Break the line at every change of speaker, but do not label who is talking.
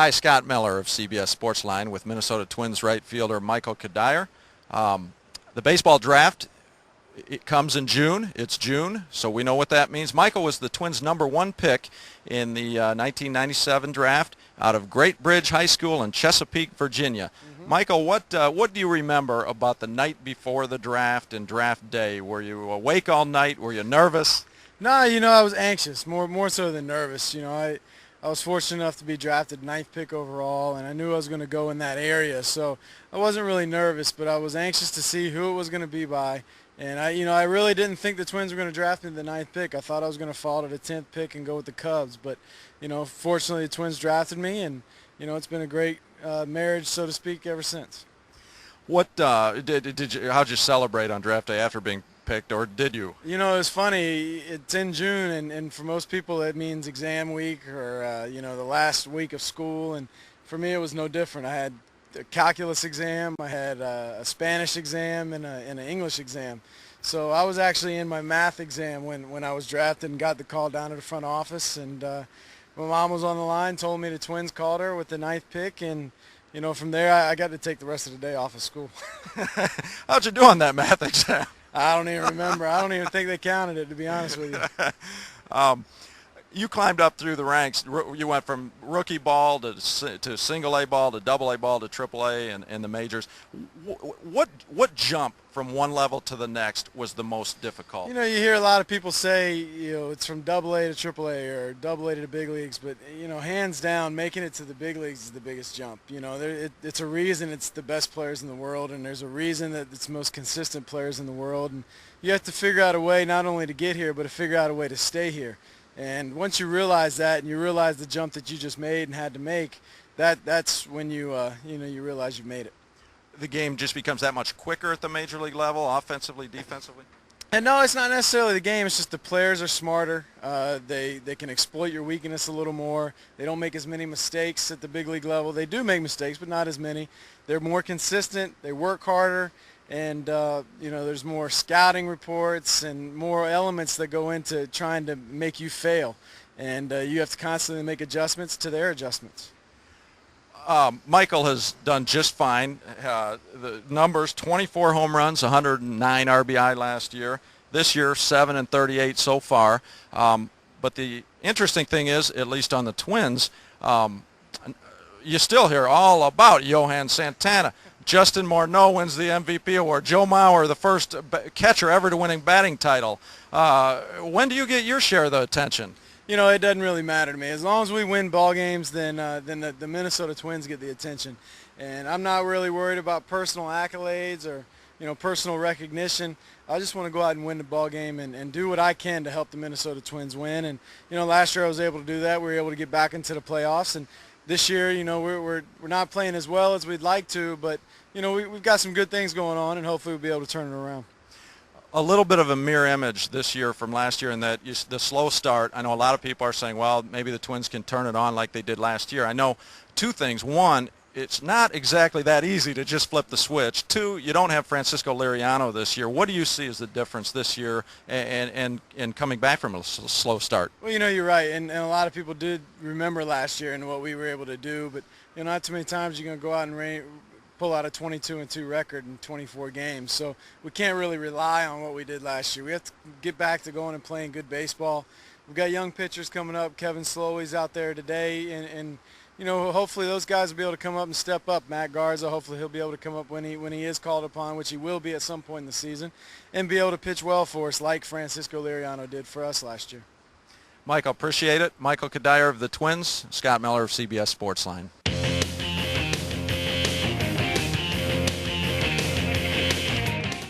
Hi, Scott Miller of CBS Sportsline with Minnesota Twins right fielder Michael Cuddyer. The baseball draft, it comes in June. It's June, so we know what that means. Michael was the Twins' #1 pick in the 1997 draft out of Great Bridge High School in Chesapeake, Virginia. Michael, what do you remember about the night before the draft and draft day? Were you awake all night? Were you nervous?
No, I was anxious, more so than nervous. I was fortunate enough to be drafted 9th pick overall, and I knew I was going to go in that area, so I wasn't really nervous, but I was anxious to see who it was going to be by. And I really didn't think the Twins were going to draft me the 9th pick. I thought I was going to fall to the 10th pick and go with the Cubs, but fortunately the Twins drafted me, and it's been a great marriage, so to speak, ever since.
What how'd you celebrate on draft day after being picked, or did you?
It's funny. It's in June, and for most people it means exam week or the last week of school, and for me it was no different. I had a calculus exam, I had a Spanish exam, and an English exam. So I was actually in my math exam when I was drafted and got the call down to the front office, and my mom was on the line, told me the Twins called her with the 9th pick, and from there I got to take the rest of the day off of school.
How'd you do on that math exam?
I don't even remember. I don't even think they counted it, to be honest with you.
You climbed up through the ranks. You went from rookie ball to single A ball to double A ball to triple A and the majors. What jump from one level to the next was the most difficult?
You hear a lot of people say, it's from double A to triple A or double A to the big leagues, but, hands down, making it to the big leagues is the biggest jump. It's a reason it's the best players in the world, and there's a reason that it's the most consistent players in the world. And you have to figure out a way not only to get here, but to figure out a way to stay here. And once you realize that, and you realize the jump that you just made and had to make, that's when you realize you made it.
The game just becomes that much quicker at the major league level, offensively, defensively?
And no, it's not necessarily the game. It's just the players are smarter. They can exploit your weakness a little more. They don't make as many mistakes at the big league level. They do make mistakes, but not as many. They're more consistent. They work harder. And, there's more scouting reports and more elements that go into trying to make you fail. And you have to constantly make adjustments to their adjustments.
Michael has done just fine. The numbers, 24 home runs, 109 RBI last year. This year, 7 and 38 so far. But the interesting thing is, at least on the Twins, you still hear all about Johan Santana. Justin Morneau wins the MVP award. Joe Mauer, the first catcher ever to winning batting title. When do you get your share of the attention?
It doesn't really matter to me. As long as we win ball games, then the Minnesota Twins get the attention. And I'm not really worried about personal accolades or personal recognition. I just want to go out and win the ball game and do what I can to help the Minnesota Twins win. And last year I was able to do that. We were able to get back into the playoffs. And this year, we're not playing as well as we'd like to, but we've got some good things going on, and hopefully we'll be able to turn it around.
A little bit of a mirror image this year from last year in that the slow start. I know a lot of people are saying, well, maybe the Twins can turn it on like they did last year. I know two things. One, it's not exactly that easy to just flip the switch. Two, you don't have Francisco Liriano this year. What do you see as the difference this year and coming back from a slow start?
Well, you're right, and a lot of people did remember last year and what we were able to do, but not too many times you're going to go out and pull out a 22-2 record in 24 games. So we can't really rely on what we did last year. We have to get back to going and playing good baseball. We've got young pitchers coming up. Kevin Slowey's out there today, and hopefully those guys will be able to come up and step up. Matt Garza, hopefully he'll be able to come up when he is called upon, which he will be at some point in the season, and be able to pitch well for us like Francisco Liriano did for us last year.
Michael, appreciate it. Michael Cuddyer of the Twins, Scott Miller of CBS Sportsline.